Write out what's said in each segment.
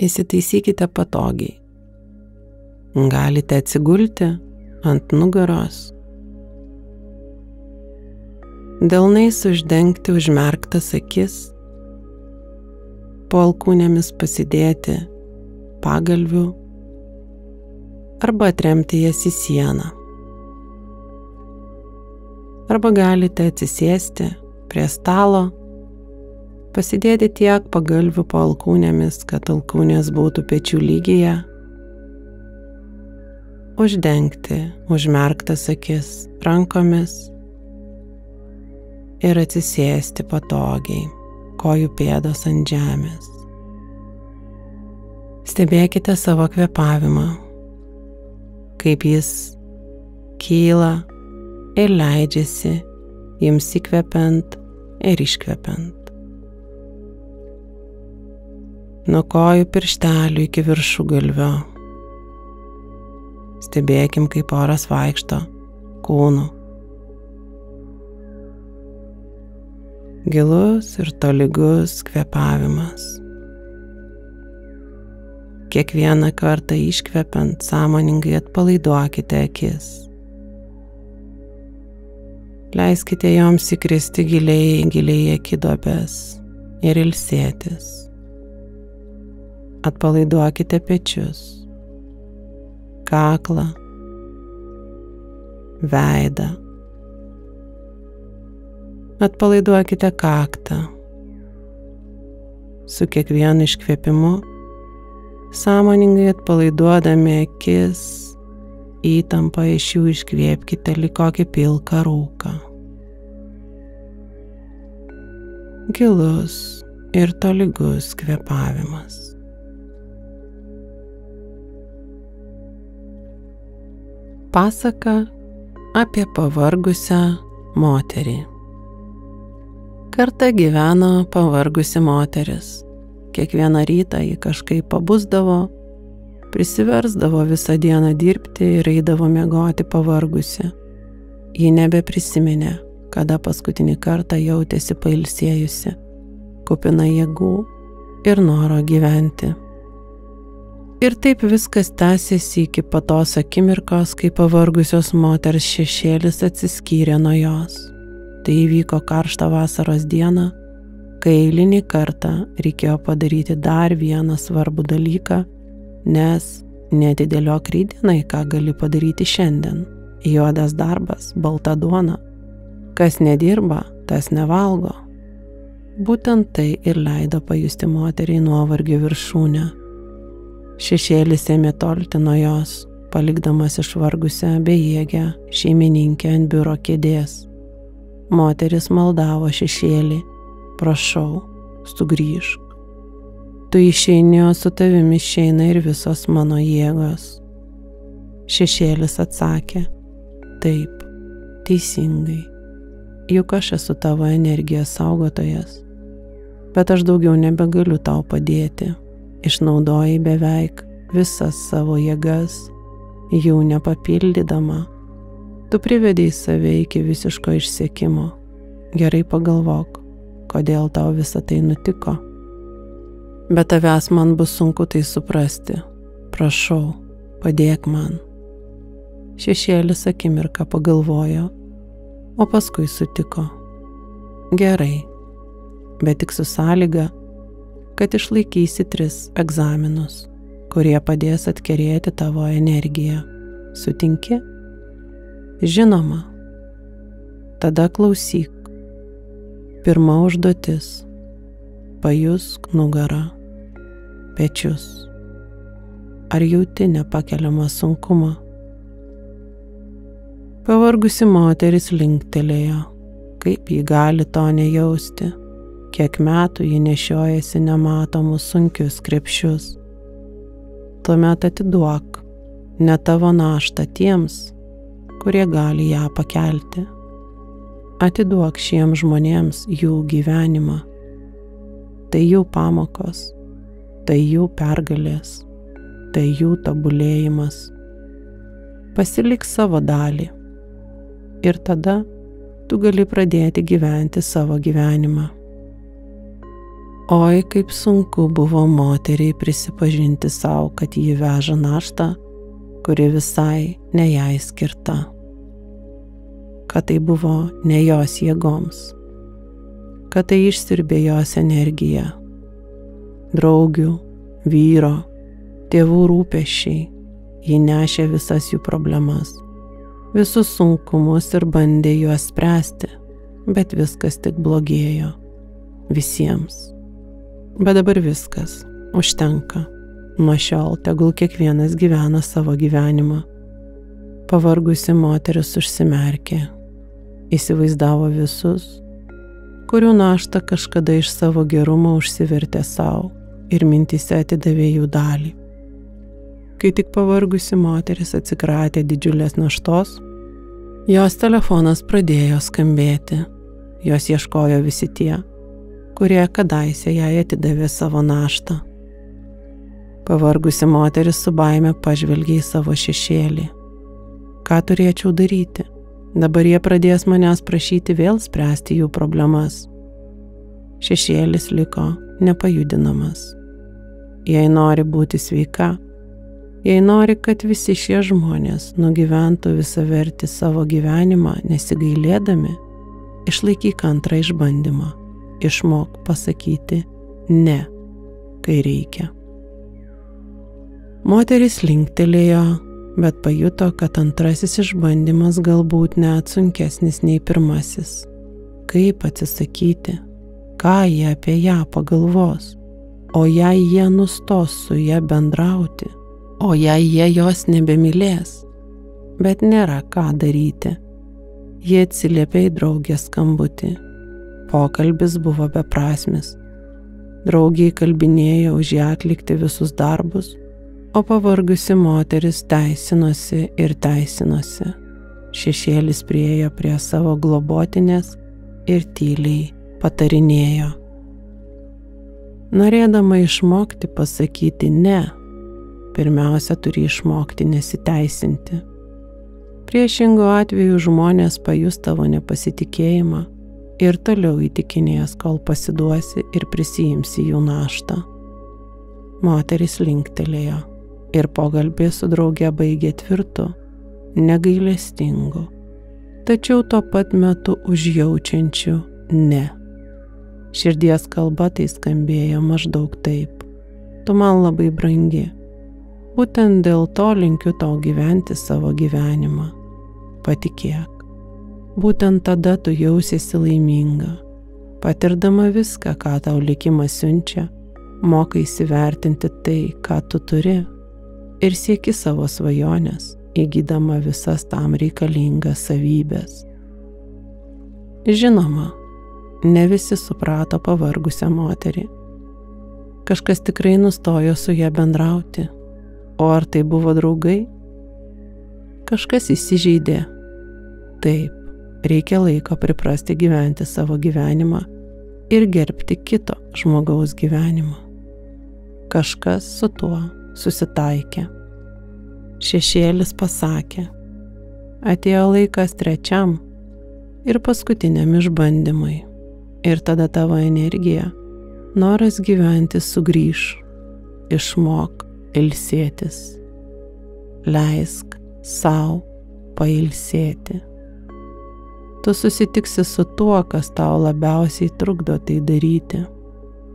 Įsitaisykite patogiai. Galite atsigulti ant nugaros. Delnais uždengti užmerktas akis, po alkūnėmis pasidėti pagalvių arba atremti jas į sieną. Arba galite atsisėsti prie stalo, pasidėti tiek pagalvių po alkūnėmis, kad alkūnės būtų pečių lygyje, uždengti užmerktas akis rankomis ir atsisėsti patogiai, kojų pėdos ant žemės. Stebėkite savo kvėpavimą, kaip jis kyla ir leidžiasi jums įkvepiant ir iškvepiant. Nuo kojų pirštelių iki viršugalvio. Stebėkim, kaip oras vaikšto kūnu. Gilus ir tolygus kvėpavimas. Kiekvieną kartą iškvepiant sąmoningai atpalaiduokite akis. Leiskite joms įkristi giliai akiduobes ir ilsėtis. Atpalaiduokite pečius, kaklą, veidą. Atpalaiduokite kaktą. Su kiekvienu iškvėpimu sąmoningai atpalaiduodami akis, įtampą iš jų iškvėpkite lyg kokį pilką rūką. Gilus ir tolygus kvėpavimas. Pasaka apie pavargusią moterį. Kartą gyveno pavargusi moteris. Kiekvieną rytą ji kažkaip pabusdavo, prisiversdavo visą dieną dirbti ir eidavo miegoti pavargusi. Ji nebeprisiminė, kada paskutinį kartą jautėsi pailsėjusi, kupina jėgų ir noro gyventi. Ir taip viskas tęsėsi iki tos akimirkos, kai pavargusios moters šešėlis atsiskyrė nuo jos. Tai įvyko karštą vasaros dieną, kai eilinį kartą reikėjo padaryti dar vieną svarbų dalyką, nes neatidėliok rytdienai, ką gali padaryti šiandien. Juodas darbas, balta duona. Kas nedirba, tas nevalgo. Būtent tai ir leido pajusti moteriai nuovargio viršūnę. Šešėlis ėmė tolti nuo jos, palikdamas išvargusią bejėgę šeimininkę ant biuro kėdės. Moteris maldavo šešėlį, prašau, sugrįžk. Tu išeini, o su tavimi išeina ir visos mano jėgos. Šešėlis atsakė, taip, teisingai, juk aš esu tavo energijos saugotojas, bet aš daugiau nebegaliu tau padėti, išnaudojai beveik visas savo jėgas, jų nepapildydama. Tu privedei save iki visiško išsekimo. Gerai pagalvok, kodėl tau visa tai nutiko. Bet tavęs man bus sunku tai suprasti. Prašau, padėk man. Šešėlis akimirką pagalvojo, o paskui sutiko. Gerai, bet tik su sąlyga, kad išlaikysi 3 egzaminus, kurie padės atkerėti tavo energiją. Sutinki? Žinoma. Tada klausyk. Pirma užduotis. Pajusk nugarą, pečius. Ar jauti nepakeliamą sunkumą? Pavargusi moteris linktelėjo. Kaip ji gali to nejausti? Kiek metų ji nešiojasi nematomus sunkius krepšius. Tuomet atiduok ne tavo naštą tiems, kurie gali ją pakelti. Atiduok šiems žmonėms jų gyvenimą. Tai jų pamokos, tai jų pergalės, tai jų tobulėjimas. Pasilik savo dalį ir tada tu gali pradėti gyventi savo gyvenimą. Oi, kaip sunku buvo moteriai prisipažinti savo, kad ji veža naštą, kuri visai ne jai skirta. Kad tai buvo ne jos jėgoms. Kad tai išsiurbė jos energiją. Draugių, vyro, tėvų rūpesčiai. Ji nešė visas jų problemas, visus sunkumus ir bandė juos spręsti, bet viskas tik blogėjo. Visiems. Bet dabar viskas. Užtenka. Nuo šiol tegul kiekvienas gyvena savo gyvenimą. Pavargusi moteris užsimerkė. Įsivaizdavo visus, kurių naštą kažkada iš savo gerumo užsivertė savo ir mintyse atidavė jų dalį. Kai tik pavargusi moteris atsikratė didžiulės naštos, jos telefonas pradėjo skambėti. Jos ieškojo visi tie, kurie kadaise jai atidavė savo naštą. Pavargusi moteris su baime pažvelgė į savo šešėlį. Ką turėčiau daryti? Dabar jie pradės manęs prašyti vėl spręsti jų problemas. Šešėlis liko nepajudinamas. Jei nori būti sveika, jei nori, kad visi šie žmonės nugyventų visavertį savo gyvenimą nesigailėdami, išlaikyk antrą išbandymą, išmok pasakyti ne, kai reikia. Moteris linktelėjo, bet pajuto, kad antrasis išbandymas galbūt net sunkesnis nei pirmasis. Kaip atsisakyti? Ką jie apie ją pagalvos? O jei jie nustos su ją bendrauti? O jei jie jos nebemylės? Bet nėra ką daryti. Jie atsiliepė į draugės skambutį. Pokalbis buvo beprasmis. Draugiai kalbinėjo už ją atlikti visus darbus, o pavargusi moteris teisinosi ir teisinosi. Šešėlis priėjo prie savo globotinės ir tyliai patarinėjo. Norėdama išmokti pasakyti ne, pirmiausia turi išmokti nesiteisinti. Priešingu atveju žmonės pajus tavo nepasitikėjimą ir toliau įtikinės, kol pasiduosi ir prisiimsi jų naštą. Moteris linktelėjo ir pokalbį su drauge baigė tvirtu, negailestingu, tačiau tuo pat metu užjaučiančiu ne. Širdies kalba tai skambėjo maždaug taip: tu man labai brangi. Būtent dėl to linkiu tau gyventi savo gyvenimą. Patikėk. Būtent tada tu jausiesi laiminga. Patirdama viską, ką tau likimas siunčia, mokai įsivertinti tai, ką tu turi, ir sieki savo svajonės, įgydama visas tam reikalingas savybės. Žinoma, ne visi suprato pavargusią moterį. Kažkas tikrai nustojo su ją bendrauti. O ar tai buvo draugai? Kažkas įsižeidė. Taip, reikia laiko priprasti gyventi savo gyvenimą ir gerbti kito žmogaus gyvenimą. Kažkas su tuo susitaikė. Šešėlis pasakė: atėjo laikas trečiam ir paskutiniam išbandymui. Ir tada tavo energija, noras gyventi sugrįš. Išmok ilsėtis. Leisk sau pailsėti. Tu susitiksi su tuo, kas tau labiausiai trukdo tai daryti,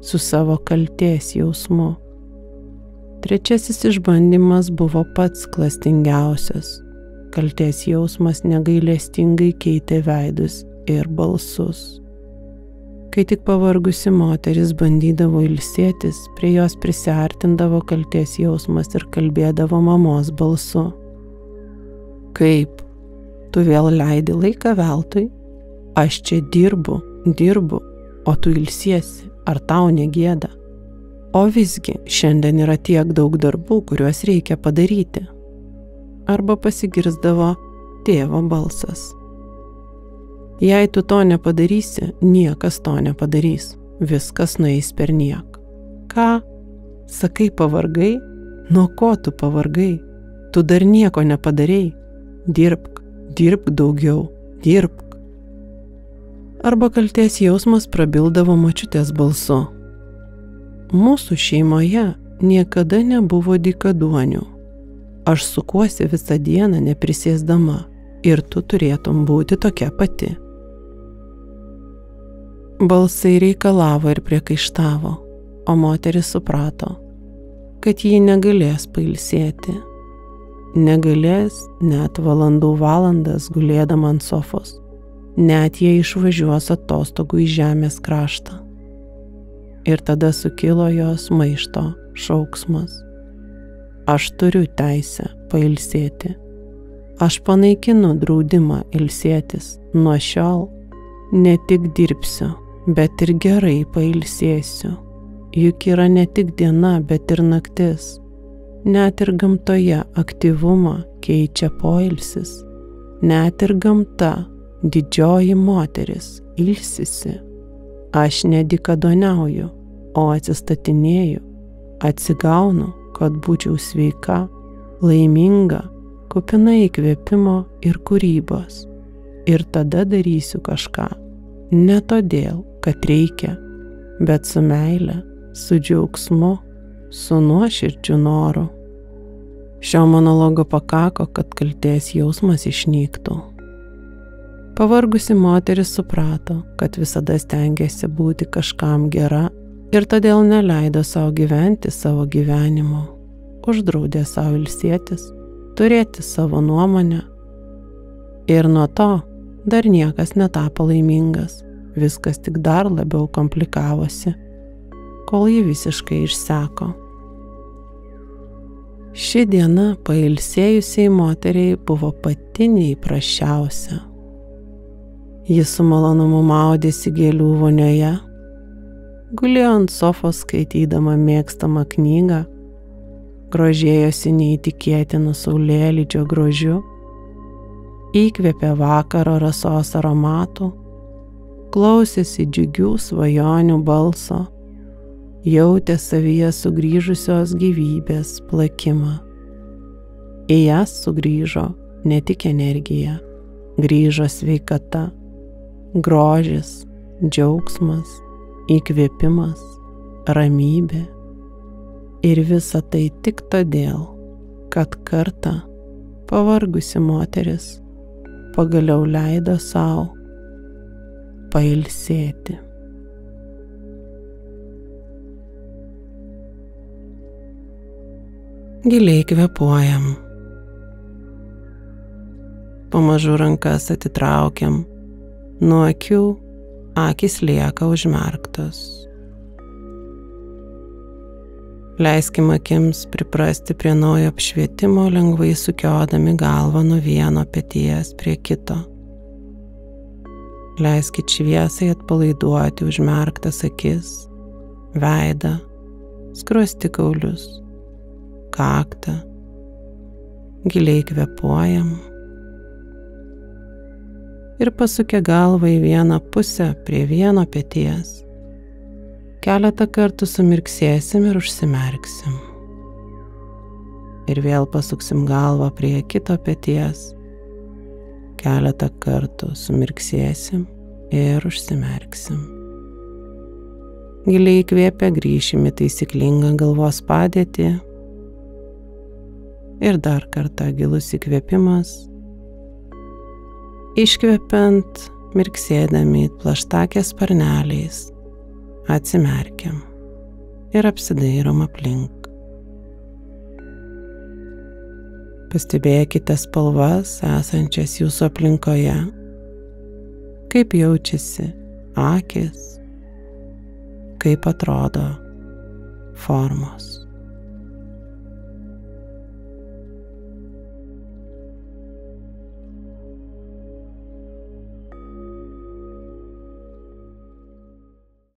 su savo kaltės jausmu. Trečiasis išbandymas buvo pats klastingiausias. Kaltės jausmas negailestingai keitė veidus ir balsus. Kai tik pavargusi moteris bandydavo ilsėtis, prie jos prisiartindavo kaltės jausmas ir kalbėdavo mamos balsu. Kaip? Tu vėl leidi laiką veltui? Aš čia dirbu, o tu ilsiesi, ar tau negėda? O visgi, šiandien yra tiek daug darbų, kuriuos reikia padaryti. Arba pasigirsdavo tėvo balsas. Jei tu to nepadarysi, niekas to nepadarys. Viskas nueis per niek. Ką? Sakai, pavargai? Nuo ko tu pavargai? Tu dar nieko nepadarei. Dirbk daugiau, dirbk. Arba kaltės jausmas prabildavo močiutės balsu. Mūsų šeimoje niekada nebuvo dykaduonių. Aš sukuosi visą dieną neprisėsdama ir tu turėtum būti tokia pati. Balsai reikalavo ir priekaištavo, o moteris suprato, kad ji negalės pailsėti. Negalės net valandas gulėdama ant sofos, net jei išvažiuos atostogų į žemės kraštą. Ir tada sukilo jos maišto šauksmas. Aš turiu teisę pailsėti. Aš panaikinu draudimą ilsėtis. Nuo šiol ne tik dirbsiu, bet ir gerai pailsėsiu. Juk yra ne tik diena, bet ir naktis. Net ir gamtoje aktyvumą keičia poilsis. Net ir gamta, didžioji moteris, ilsisi. Aš nedykaduoniauju, o atsistatinėju, atsigaunu, kad būčiau sveika, laiminga, kupina įkvėpimo ir kūrybos. Ir tada darysiu kažką. Ne todėl, kad reikia, bet su meile, su džiaugsmu, su nuoširdžiu noru. Šio monologo pakako, kad kaltės jausmas išnyktų. Pavargusi moteris suprato, kad visada stengėsi būti kažkam gera ir todėl neleido savo gyventi savo gyvenimu. Uždraudė savo ilsėtis, turėti savo nuomonę. Ir nuo to dar niekas netapo laimingas, viskas tik dar labiau komplikavosi, kol ji visiškai išseko. Ši diena pailsėjusiai moteriai buvo pati neįprasčiausia. Ji su malonumu maudėsi gėlių vonioje, gulėjo ant sofos skaitydama mėgstamą knygą, grožėjosi neįtikėtinu saulėlydžio grožiu, įkvėpė vakaro rasos aromatų, klausėsi džiugių svajonių balso, jautė savyje sugrįžusios gyvybės plakimą. Į jas sugrįžo ne tik energija, grįžo sveikata, grožis, džiaugsmas, įkvėpimas, ramybė. Ir visa tai tik todėl, kad kartą pavargusi moteris pagaliau leido sau pailsėti. Giliai kvėpuojam. Pamažu rankas atitraukiam. Nuo akių akys lieka užmerktos. Leiskim akims priprasti prie naujo apšvietimo, lengvai sukiodami galvą nuo vieno peties prie kito. Leiskit šviesai atpalaiduoti užmerktas akis, veidą, skruostikaulius, kaktą. Giliai kvėpuojam. Ir pasukę galvą į vieną pusę prie vieno peties. Keletą kartų sumirksėsim ir užsimerksim. Ir vėl pasuksim galvą prie kito peties. Keletą kartų sumirksėsim ir užsimerksim. Giliai įkvėpę grįšim į taisyklingą galvos padėtį. Ir dar kartą gilus įkvėpimas. Iškvepiant, mirksėdami plaštakės sparneliais, atsimerkiam ir apsidairom aplink. Pastebėkite spalvas esančias jūsų aplinkoje, kaip jaučiasi akys, kaip atrodo formos.